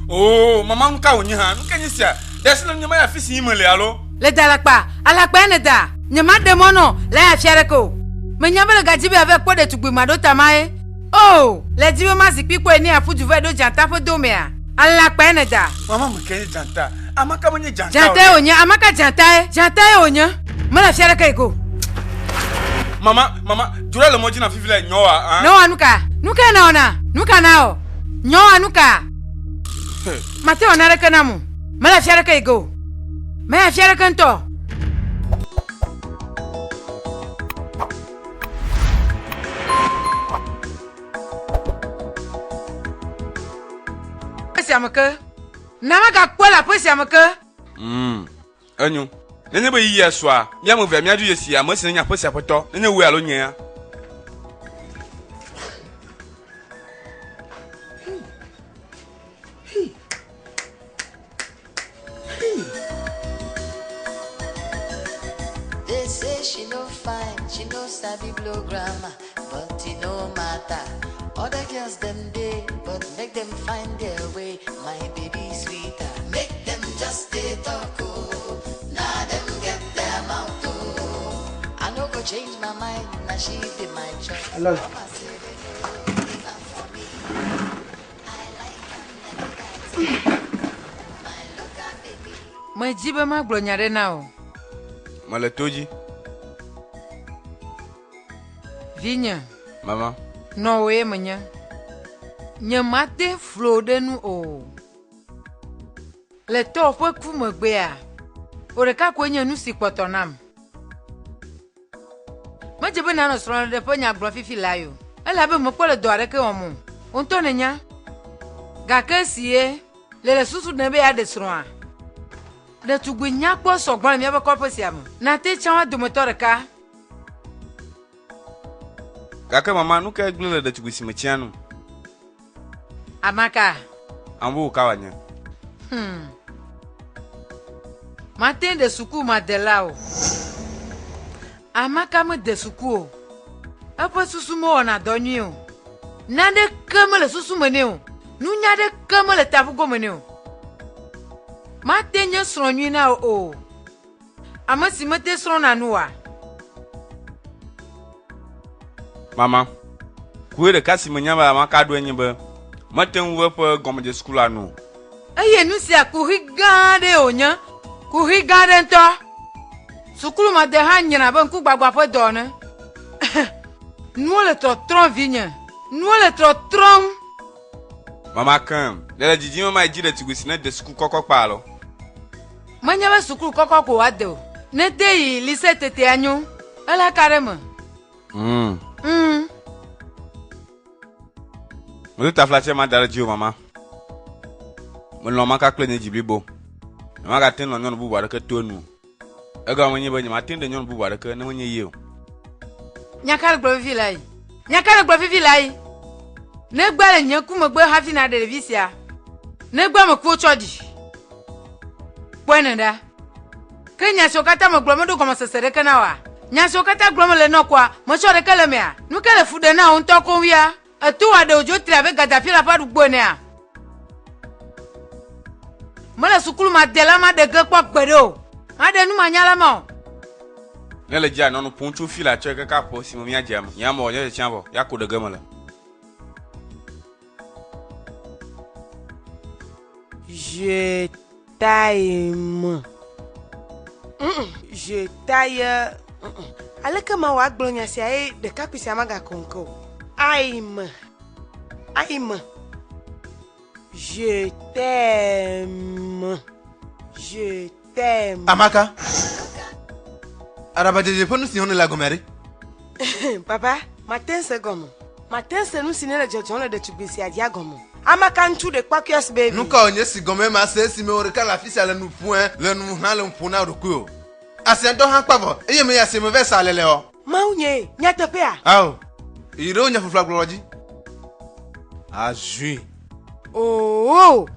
Oh, maman nka onya, nka nyisia. Desna nyama ya fisi imele alo. Le dalakpa, alakpa ne da. Nyama demono, la ya fiereko. Me nyabele gajibe avec quoi de tugbi mado tamae. Oh, le diwe mazikpi ko eni afu duve do janta fo domea. Alakpa ne da. Maman me kenye janta. Amaka mwenye janta. Janta onya, amaka janta onya. Mala fiereka ego. Mama, jura le moji na fifile nyoa, hein? No anuka. Nuka naona. Nuka nao. Nyoa anuka. Mate onareka namu. Mala fiereka ego. Maya fiereka nto. Amaka. Namaka kwala pesi amaka. Anyo. Nene be yi aswa. Mia mo ve mia du yesi amasi nya pesi apoto. Nene we alo nya. They say she no fine, she no sabi blow grammar, but it no matter. Other girls them day, but make them find their way. My baby sweeter, make them just stay talk. Oh, now them get their mouth. Oh, I no go change my mind. Now she be my choice. Hello. Majibe ma glonyare nao. Maletoji. Vinya. Mama. No we manya. Nyamate flodenu o. Le to fo ku mogbe a. Oreka kwenye nu sikpotonam. Majibe na no sro de ponya gro fifi layo. Ela be mo pole do areke omu. Onto nenya. Ga kasie le susu na be ya de sro a. De tugwinya kpo sogbon mi be koposiam. Na te chawa do motoreka. Kaka mama nuka glele de tugwisi mechianu. Amaka. Ambu kawanya. Matin de suku madelao. Amaka me de suku. Apa susu mo na donyu. Nade kamele susu meneu. Nunya de kamele tafugo meneu. Matin nye sronyu na o. Amasi mate srona nuwa. Mama. Kuere kasi menyamba amaka do enyibe. Maten we po gomme de school anu. Aye nu si akuhigade onya. Kuhigade nto. Sukulu ma de hanyina ban ku gbagba po do ne. Nous le tron vigne. Nous le tron. Mama kam. Dele jiji mama ejire tugwisi na de school kokko palo. Manya ba sukulu kokko ko wado. Ne dey lycée tete anyu. Ala karema. Mo ta flache ma dara jiu mama. Mo no maka kle ne jiblibo. Mama ka tin no nyon bu wada ka tonu. Ega mo nyiba nyama tin de nyon bu wada ka na mo nyi Nyakar gbo vilai. Nyakar gbo vilai. Ne gbale nyaku mo gbe hafi na de visia. Ne gba mo ku chodi. Bwenenda. Kenya sokata mo gbo mo do ko masesere kana wa. Nya sokata gbo mo le nokwa, mo chore kele mea. Nu kele fude na on to kon wia. Atu wa de ojo tri avec gadafira pa du gbone a. Mala sukulu ma dela ma de gpo gbedo. Ma de nu ma nyala mo. Nele ja no punchu fila cheke ka po si mo mia jam. Ya mo ye chambo, ya ko de gamala. Je t'aime. Je t'aime. Aleka ma wa gblonya si ai de kapisi amaga konko. Aime. Je t'aime. Je t'aime. Amaka. Araba de ponu si la gomeri. Papa, matin se gomo. Matin se nu sinele jojo de tubisi adia gomo. Amaka ntu de kwakios baby. Nuka onye si gome ma se si me oreka la fisi ale nu point, le nu na le mpuna ruku. Asento han pavo, eye me ya se me versa lele o. Maunye, nyata pea. Aw. Iro nya fufla gloroji. Ajui. Oh.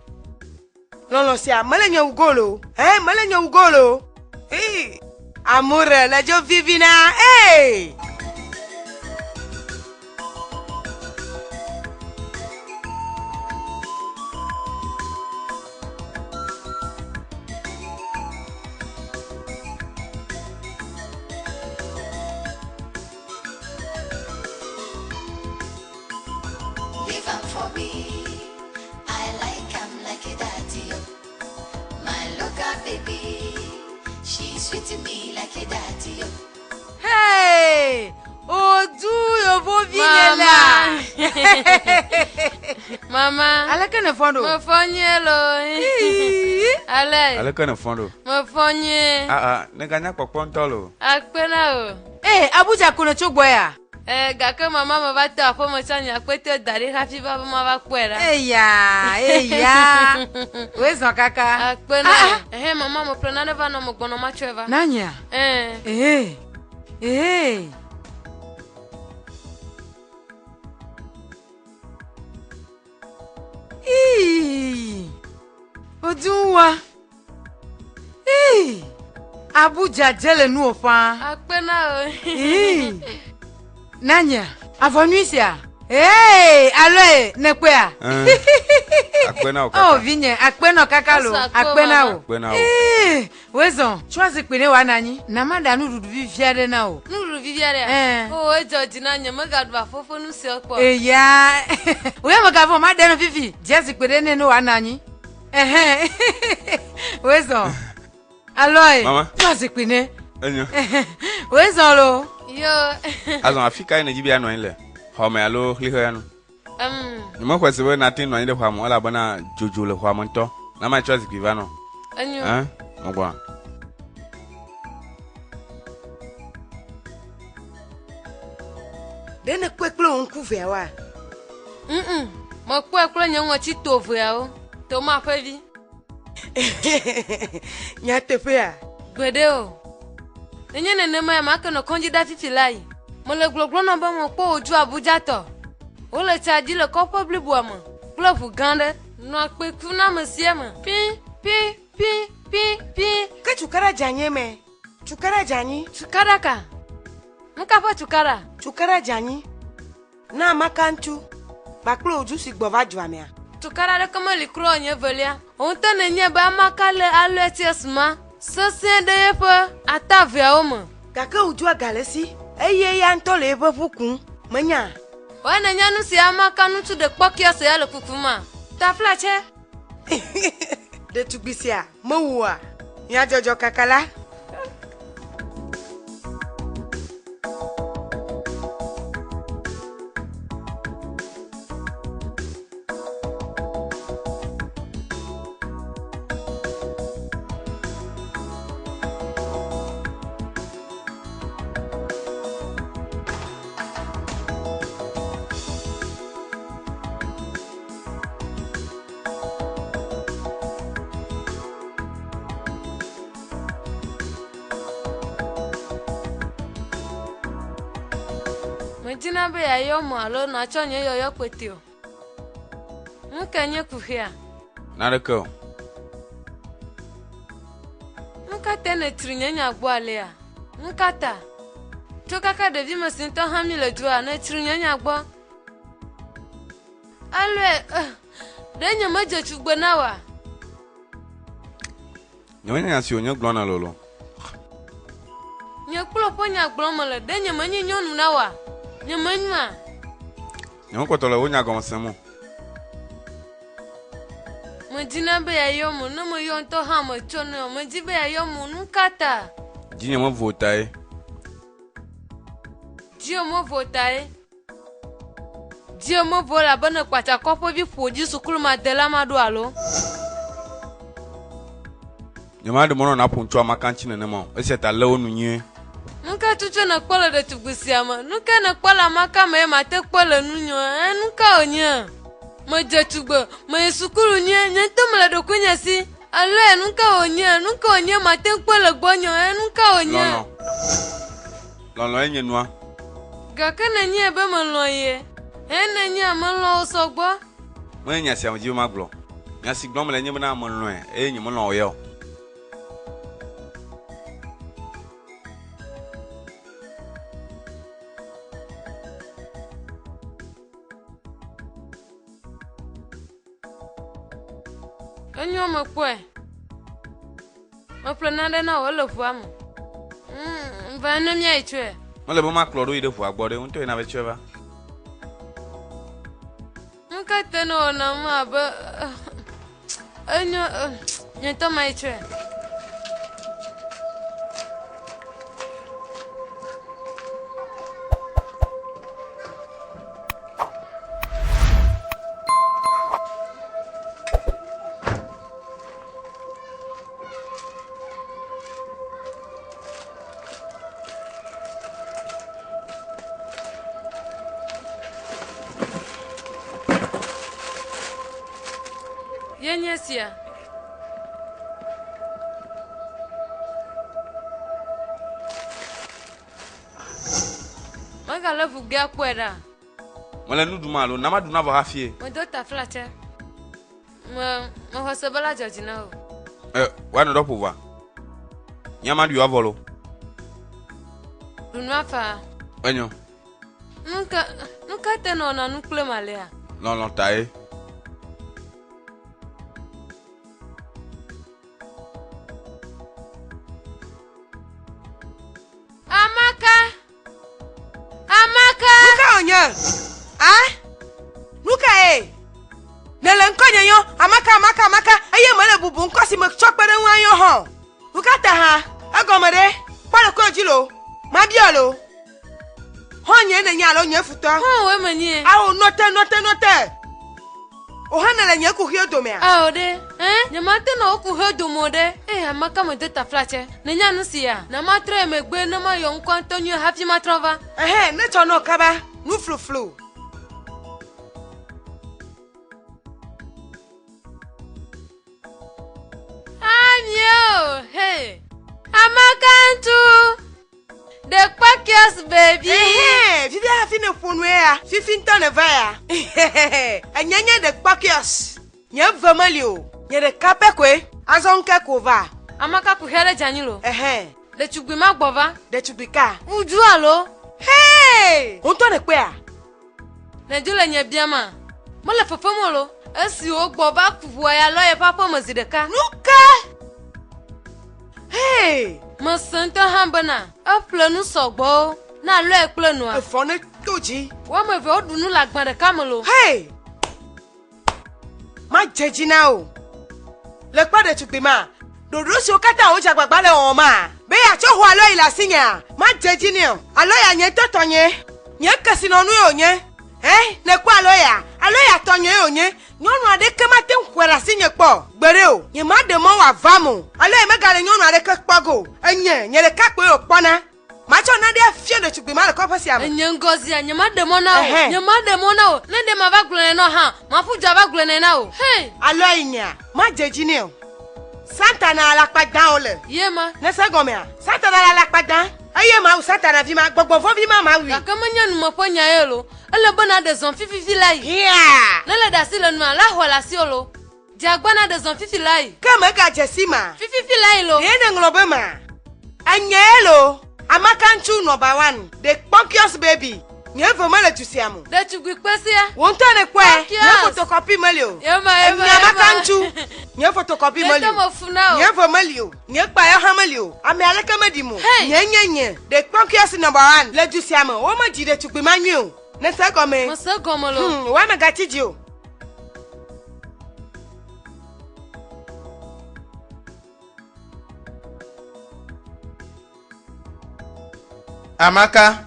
Lolo si amalenya ugolo. Malenya ugolo. Amore, la jo vivina. for me. I like him like a daddy. My local baby, she's sweet to me like a daddy. Hey! Odu yo vo vinyela. Mama. Alaka ne fondo. Mo fonye lo. Ale. Alaka ne fondo. Mo fonye. Ne ganya kokpontolo. Akpena o. Abuja kuna chogbo ya. Gake mama mo va te afo mo chanya akpete dari happy baba mo va kwera. Eya. Wezo kaka. Akpena. Mama mo plena ne va no mo gbono ma cheva. Nanya. Oduwa. Abuja jele nu ofa. Akpena o. Nanya, avonuisia. Alo nekwea. Akpena o kaka. Oh vinye, akpena kakalo, akpena o. Akpena o. Wezo, chwazi kwene wa nanyi. Na mada nu dudu viviare na o. Nuru viviare. Oh, ejoji nanya magadu afofo nu si okpo. Eya. Oya magavo mada no vivi. Jezi kwene no wa nanyi. Wezo. Aloy. Mama. Chwazi kwene. Enyo. Wezo lo. Yo. Azon Afrika ene jibia no ile. Home alo hliho ya no. Nyuma kwa sebe na tin no ile kwa mo ala bana jojo le kwa mo nto. Na ma choice kiva no. Enyo. Mogwa. Dene kweklo onku vewa. Mo kweklo nyango chi tovu ya o. To ma fevi. Nya tefea. Gbede o. Enye nene ma ma ke no konji da fifi lai. Mo le gloglo no ba mo po oju Abuja to. O le chaji le ko public bo mo. Glove gande no pe ku na mo sie mo. Pi. Ka chukara janye me. Chukara janyi. Chukara ka. Nka fa chukara. Chukara janyi. Na makantu. Baklo oju si gbova jwamia. Chukara de kama likro onye velia. On te nenye ba makale alo etiesma. So se de yepo atavia o mo. Kaka oju agalesi. Eye ya ntole ebe fukun. Manya. Wa nenya nu si amaka nu tu de pokio se ya le kukuma. Ta flache. De tubisia. Mawua. Ya jojo kakala. Mjina be ya yo mo alo na chonye yo kwetio. Nkenye kuhia. Nareko. Nkata ne trinyenya gbale ya. Nkata. Tokaka devi masinto hamile jua na trinyenya gbo. Alwe denye maje chugbe nawa. Nyanya si onye glona lolo. Nyekulo ponya glomole denye manyi nyonu nawa. Nyamanywa. Nyama kwatola wonya gonsemo. Mjina be ya yo mo no mo yo nto ha mo chono mjibe ya yo mo nkata. Jinya mo votai. Dio mo votai. Dio mo vola bana kwacha kopo bi foji sukulu madela madu alo. Nyama de mono na puncho amakanchi ne mo. Eseta lewo nunye. Nuka tucho na kwala de tugusiama. Nuka na kwala maka ma te kwala nunyo. Nuka onya. Ma je tugbo. Ma sukulu nye. Nyento mala do kunya si. Ale nuka onya ma te kwala gbonyo. Nuka onya. Lolo enye nwa. Gaka na nye be malo ye. Na nye malo osogbo. Mo nya si amji ma glo. Nya si glo mala nye na mo lo enye mo lo yo. Enyo makwe. Oplanade na wala fuamu. Mvano mya itwe. Mo le bo ma kloro ide fu agbode unto na be cheva. teno na ma ba. Enyo nyento mai tre. Yenyesia. Manga levu gya kwera. Mole nu du malo na ma du na ba hafie. Mo do ta flate. Mo hosebala jajina o. Wa no do pouvoir. Nyama du avolo. Du no fa. Enyo. Nunca teno na nukle malea. Non tae. Amaka. Ah? Nuka Nele nkonye yo, Amaka. Aye mele bubu nkosi me chokpere nwa yo ho. Nuka ta ha. Agomere. Kwale ko jilo. Ma biolo. Honye ne nya lo nye futo. Ho we manie. Awo note. O hanele nye ku hio do me a. Ah ode. Nyamate na oku hedo mode. Amaka mo do ta flate. Ne nya no sia. Na matre megbe na ma yo nkwa Antonio happy matrova. Ne to no kaba. Nu flu. Anyo, hey. Amakantu. The quackiest baby. Vivi ha fine phone where 15 ton of fire. Anyanya the quackiest. Nya vamalio. Nya the kapekwe. Azonke kova. Amaka ku here janilo. The chugwima gbova. The chubika. Uju alo. Hey! Unto ne kwea. Na jule nya biama. Mole fofomolo. Esi ogboba kuwa ya loye papa mozideka. Nuka. Hey! Masanta hambana. Aplanu sogbo. Na lo eplanu a. Efone toji. Wa me ve odunu lagban de kamelo. Hey! Ma jeji na o. Le pa de tupima. Dodo si o kata o jagbagba le o ma. Be ya cho ho alo ila sinya. Ma jeji ni o. Alo ya nye totonye. Nye kasi no nu yo nye. Ne kwa alo ya tonye yo nye. Nyonu ade kemate nkwera sinye kpo. Gbere o. Nye ma de mo wa vamu. Alo e megale nyonu ade ke kpago. Enye, nye le kakpe o kpona. Ma cho na de afie de tupima le ko pesi am. Enye ngozi anya ma de mo na o. Nye ma de mo na o. Ne de ma va glone no ha. Ma fu ja va glone na o. Hey! Alo inya. Ma jeji ni o. Santa na la padan ole. Ye ma. Ne se gome a. Santa na la padan. Aye ma o Santa na vi ma gbogbo fo vi ma wi. Ka kamanya nu mo ponya yelo. Ele bona de zon fifi lai. Yeah. Nele da si le nu ala hola si olo. Diagbana de zon fifi lai. Kama ga jesima. Fifi lai lo. Ye ne nglobe ma. Anyelo. Amaka nchu number 1. The Ponkios baby. Nye vomele tusiamu. De chugwi kwesia. Wonto ne kwe. Nye photocopy melio. Yema. Nye amaka nchu. Nye photocopy melio. Nye mo funa o. Nye vomelio. Nye pa ya hamelio. Ame aleka medimu. Nye. The Ponkios number 1. Le tusiamu. O ma jide chugwi manyu. Ne se gome. Mo se gomo lo. Wa me gatiji o. Amaka.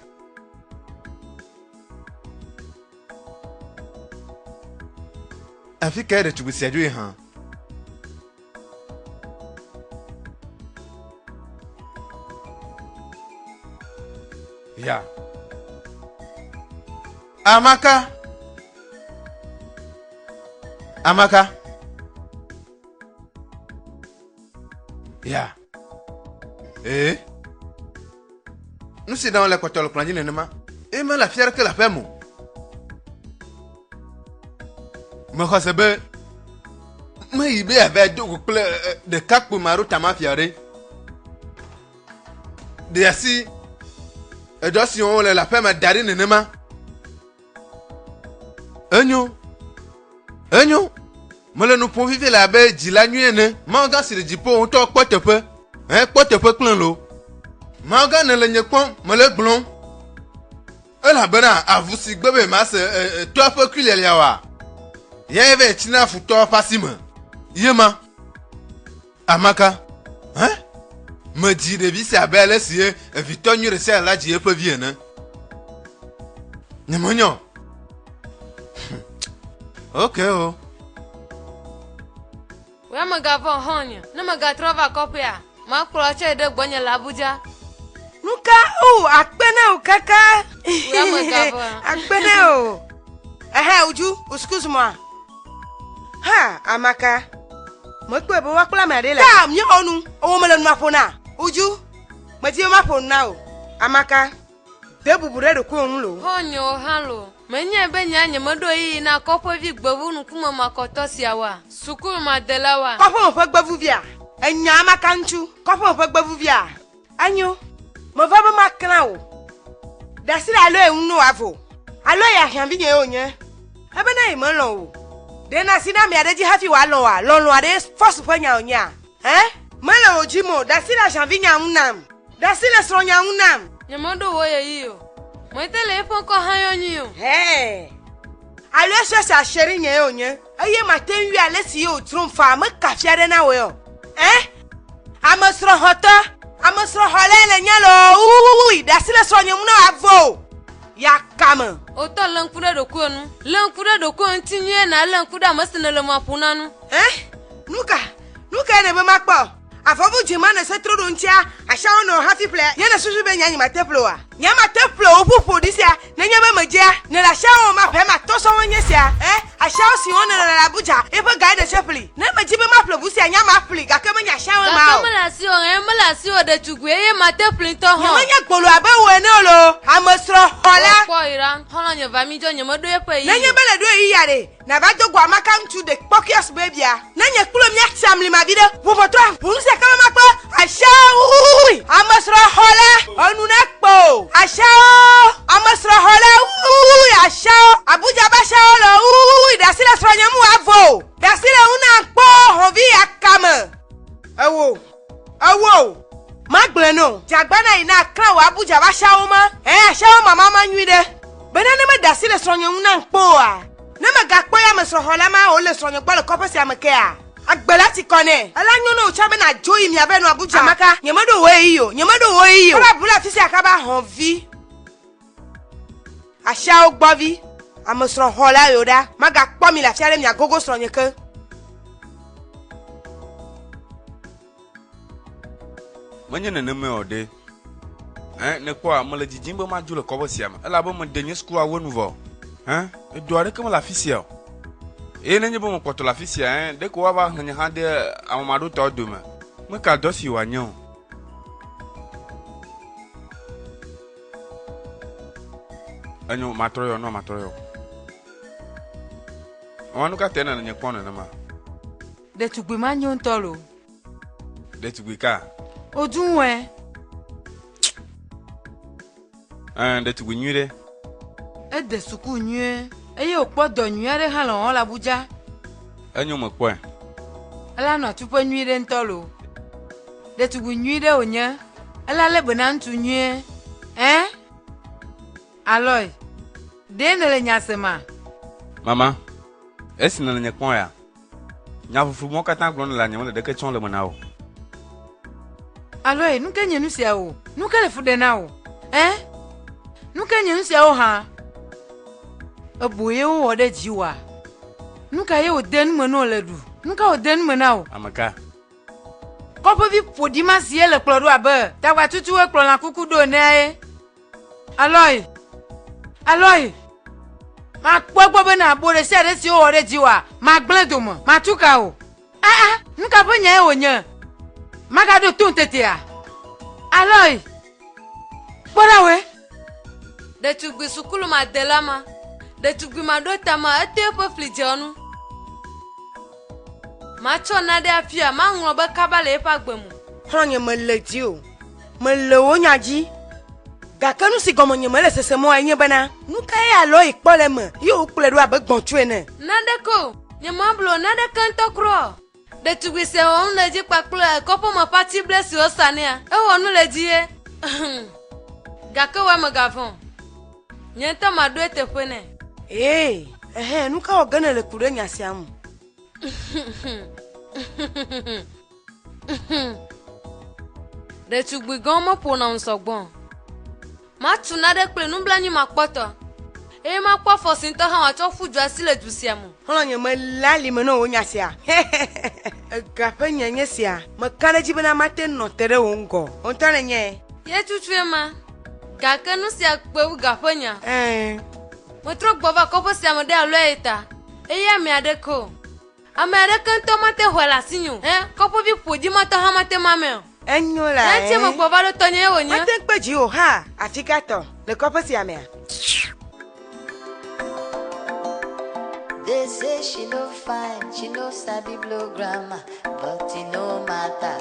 Afi kere tubusi adwe ha. Ya. Amaka. Ya. Nous c'est dans l'équateur le plan d'inema. Et mais la fière que la femme. Me khasebe. Me ibe avec de cap pour maru tama fiare. De asi. Et donc si on la femme dari nenema. Enyo. Mole nous pour vivre la baie dila nuit ne. Manga sur le jipo on to pote peu. Pote peu plein l'eau. Manga ne le nyekon mole blon. La bena avusi gbebe mas toi peu kulelia wa. Ye ve china futo pasima. Yema. Amaka. Hein? Me dit de vie c'est belle si Victor nous reste là j'ai pas bien hein. Nemonyo. OK oh. We magavon honya. Na magatrova kopia. Ma kroche de gbonya labuja. Nuka akpene o kaka. We magavon. Akpene o. Uju, excuse moi. Ha, Amaka. Mo pe bo wa kula ma de la. Ka mi onu, owo me le nu afona. Uju, me ti ma fon na o. Amaka. De bubure de ko ohun lo. Honyo halo. Menye benya nyemodo yi na kopo vi gbovu nu kuma makoto siawa. Sukuru madelawa. Kopo mo fe gbovu via. Enya Amaka nchu. Kopo mo fe gbovu via. Anyo. Mo va be makna o. Da si la lo ehun no avo. Alo ya hyan bi nye onye. Ebe na imo lo o. De na si na mi ade ji hafi wa lo wa. Lo ade force fo nya onya. Mala ojimo, da si la janvi nya unam. Da si la sro nya unam. Nyemodo wo ye yi o. Mo tele fon ko hayo nyi o. Alo so sheri nye onye. Aye maten wi ale si o trumfa me kafiade na we o. Amasro hota, amasro holele nya lo. Da si la sro nya unam avo. Ya kama. Oto lankuda do konu. Lankuda do kon tinye na lankuda masina le mapuna nu. Nuka ne be makpo. Afobu jima na setro do ntia, asha no happy play. Ye na susu be nya nyima teploa. Nyama teplo opupu disia, na nyama magia, na la sha o ma pe ma to so wonye sia. Asha o si wona na Abuja, e be guide chepli. Na majibe maplo busia nyama apli, ga ke manya sha o ma o. Mala si o de tugwe ye ma tepli to ho. Nyama gbolo abawo ne olo, amosro hola. Ko iran, hono nye va mi jo nye modo ye pe yi. Na nye bele do yi yare. Na ba do gwa Amaka ntu de pokios baby a. Na nye kulo mi aksamli ma bide. Wo foto bunse kama makpo. Asha ui. Amasro hola. Onu nakpo. Asha amasro hola ui. Asha Abuja ba sha lo ui. Da sila sronya mu avo. Da sila una kpo hovi akama. Awo. Magbeno. Jagbana ina kra wa Abuja ba sha o ma. Asha o mama ma nwide. Benane me da sila sronya una kpo a. Nema gakpo ya mesro hola ma o le sonyo gbo le kopo si amekea. Agbela ti kone. Ala nyono o chabe na joyi mi abenu Abuja. Amaka, nyemodo wo iyo. Ora bula fisi akaba honvi. Asha o gbovi. Amesro hola yoda. Ma gakpo mi la fiare mi agogo sonyo ke. Manye ne me ode. Ne kwa mo le jijimbo ma ju le kobo si am. Ela bo mo denye school a wonu vo. E doare comme la fisia. E nenye bo mo poto la fisia de ko wa ba hanya hande amamado to duma. Mo ka do si wa nyon. Anyo matroyo no matroyo. Wanu ka tena nenye kwona na ma. De tugbe ma nyon tolo. De tugbe ka. Odunwe. De tugbe nyure. E de suku nyue. Eye okpodo nyuare ha lo la Abuja. Anyo mo kwen. Ala no tupo nyuire ntolo. De tugu nyuire onya. Ala le bana ntu nyue. Aloy. De ne le nyasema. Mama. Esi na nye kwon ya. Nya fufu mo katan gron la nye de ke chon le mona o. Aloy, nuke nyenu sia o. Nuke le fude na o. Nuke nyenu sia o ha. Obuye o de jiwa. Nuka ye o den mo no ledu. Nuka o den mo na o. Amaka. Kopo vi podi ma sie le klodo abe. Ta wa tutu we klo na kuku do ne. Aloy. Ma gbogbo be na bore se de si o de jiwa. Ma gbledo mo. Ma tuka o. Nuka bo nya e onya. Maga do tun tete a. Aloy. Bora we. De tugbe sukulu madelama. De tugbi madota ma ete po flijonu. Ma chona de afia ma nwo ba kabale pa gbemu. Honye meleji o. Melewo nyaji. Gakanu si gomo nye mele sese mo enye bana. Nuka ya lo ikpole me. Yo ukule do abegbon tu ene. Nadeko, nye mablo nade kanto kro. De tugbi se on leji paklo kopo ma party bless yo sania. E wonu leji e. Gakawa magavon. Nyenta madu ete pene. nuka ogana le kure nyasiamu. De tugbi gan mo po na nsogbon. Ma tuna de kple nu blanyi makpoto. E ma kwa fosin to ha wa cho fuju asile dusiamu. Hono nye melali meno onyasia. Gape nyenyesia. Makana jibena mate no tere ongo. Ontane nye. Ye tutu ma. Ga kanu si akpe u gapanya. Mo tro gbova ko bo si amode alo eta. E ya mi adeko. Amere kan to mate hola sinyu. Ko po bi poji mate ha mate mame. Enyola. Enti mo gbova lo tonye wonya. Mate peji o ha. Atikato. Le ko po si amea. They say she no fine, she no sabi blow grammar, but it no matter.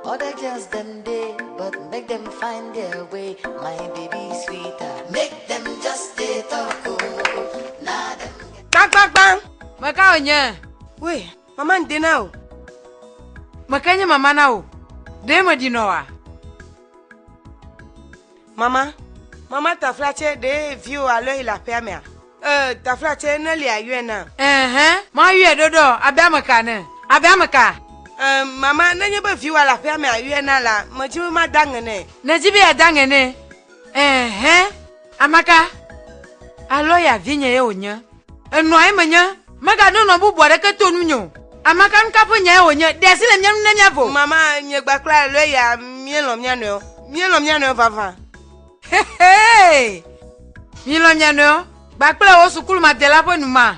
Other girls them day, but make them find their way. My baby sweeter, make them just stay talk. Nah, them Bang. Maka onye. We, mama ndina o. Makanya mama na o. De mo di no wa. Mama taflache de view alo ila pemea. Taflache na li ayena. Ma yue dodo, abamaka ne. Abamaka. Mama na nyebe view ala pemea ayena la, majibu ma dangene. Najibi adangene. Amaka. Alo ya vinye ye onya. Eno ai manya. Maga no bubu areke tonu nyo. Amaka nkapo nya onya. De sile mnyanu na nyavo. Mama nyegba kla lo ya mielo mnyano vava. Hey. Mielo mnyano. Bakple o sukulu matela po numa.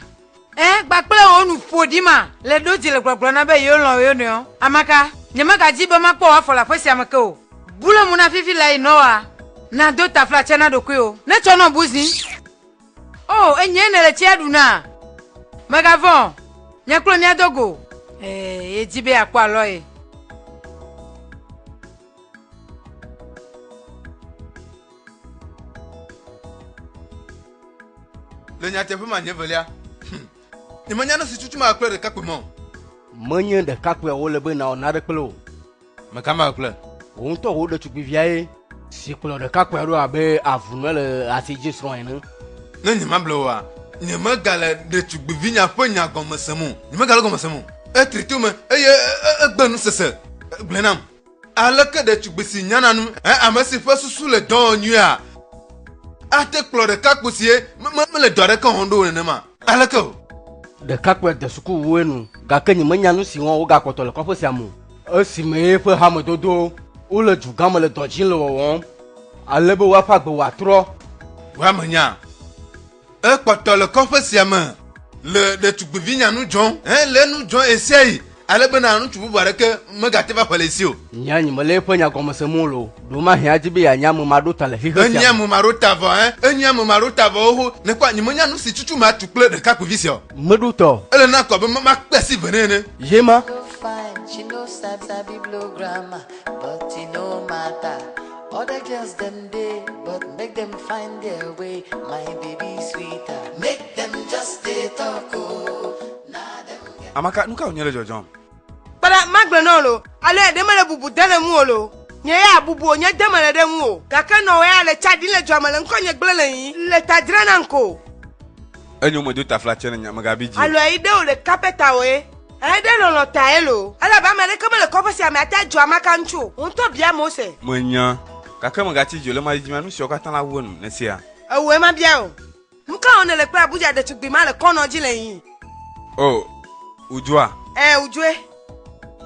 Bakple o nu fodi ma. Le do ti le gbogbo na be yo lo yo ne o. Amaka, nyamaka jibo ma po wa fola fosi amaka o. Bulo mu na fifi la inoa. Na do ta fla chena do kwe o. Ne chono buzi. Oh, enye ne le chiadu na. Magavon. Nyaklo mi adogo. Ejibe akwa loye. Le nyate pe ma nyevelia. Ni manya no si tutu ma akple de kakpe mo. Menye de kakpe wo le be na ona de kple o. Me kama akple. O nto wo de tukbi viae. Si kple de kakpe ro abe avunu le asiji sro ene. Ne ni ma blo wa. Ni me gale de tukbi vinya pe nya gomesemu. Ni me gale gomesemu. E tritu me egbe nu sese. Blenam. Aleke de tukbi si nyana nu. Amesi fe susu le don nua. Ate kple de kakpe si me le dore kan hondo ne ma. Aleke o. De kakpe de suku wo enu. Ga ke ni menya nu si won wo ga kpoto le kopo siamu. E si me pe ha mo dodo. O le ju gam le dojin le won. Alebe wa pa gbe wa tro. Wa manya. E kpoto le kopo siamu. Le de tukbi vinya nu jon. Le nu jon esei. Alebe na nu tubu bare ke me ga te ba palesi o. Nya ni mele pe nya gomesemu lo. Do ma hia jibe ya nya mu ma do tale hi Enya hiamu. mu marota vo Enya mu marota vo ho ne kwa ni manya nu si tutu ma tukle de kakpe visio. Medu to. Ele na ko be ma pesi venene. Yema. no fine, she no sabi blow grammar, but it no matter. Other girls them day, but make them find their way. My baby sweeter, make them just stay talk. Nah, them get Amaka nuka onyele jojo. Para magbe no lo. Ale de mele bubu dele mu lo. Nye ya bubu onye de mele de mu o. Kaka no ya le chadi le jomale nko nye gbele yin. Le tadra na nko. Enyo mo do ta fla chene nya magabi ji. Alo ide o le kapeta we. Ede lo lo ta elo. Ala ba mele kama le kopo si ame ata jo amaka nchu. Unto bia mo se. Monya. Kaka mo gati jole ma jima nu si o kata na wonu na sia. Ewe ma bia o. Muka one le kwa Abuja de tugbi ma le kono jile yin. Oh. Ujua. Ujwe.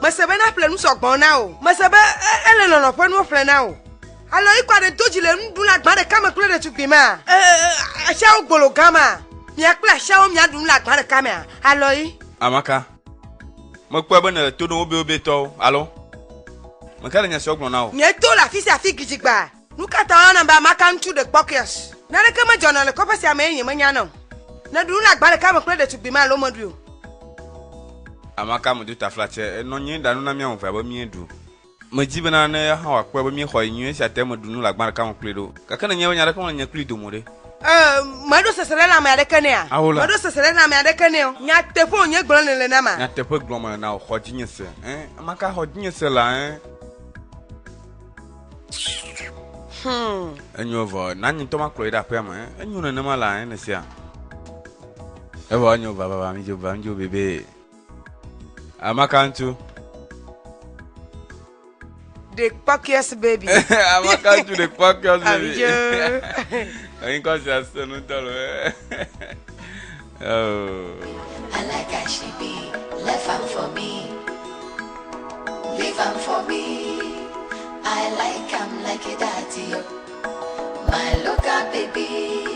Masebe na ple nu sogbon na o. Masebe ele lo no ponu ple na o. Alo ikwa de dojile ndu la gba de kama kule de tugbi ma. Asha ogbolo gama. Mi akple asha o mi adu la gba de kama. Alo yi. Amaka. Mo kpo be na to no obe to. Alo. Mo kale nya so gbon na o. Nye to la fisi afi gijigba. Nu kata ona ba maka ntu de pockets. Na le kama jona le kopa si amenyi manya no. Na du la gba de kama kule de tugbi ma lo modu. Amaka mo do ta fla che no nyi da no na mi on fa ba mi edu. Mo jibe na na ha wa kpo ba mi ho yin si atem du no la gba ka mo kule do. Kaka na nya nya da ka mo nya kule do mo de. Mado sesere na ma de kane a. Mado sesere na ma de kane o. Nya tepo nye gbon le na ma. Na te pe gloma na ho jinye se. Amaka ho jinye se la Enyo vo na nyi to ma klo ida pe ma. Enyo na ma la na sia. Ewa wanyo baba mjo bebe. Amakantu. The quackiest baby. Amakantu the quackers baby. Abijo. Ain't cause you still no tell. Oh. I like how she be, left hand for me, leave hand for me. I like him like a daddy, my local baby.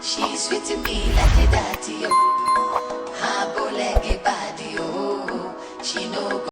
She's sweet to me like a daddy, her bow like a body, oh, she know.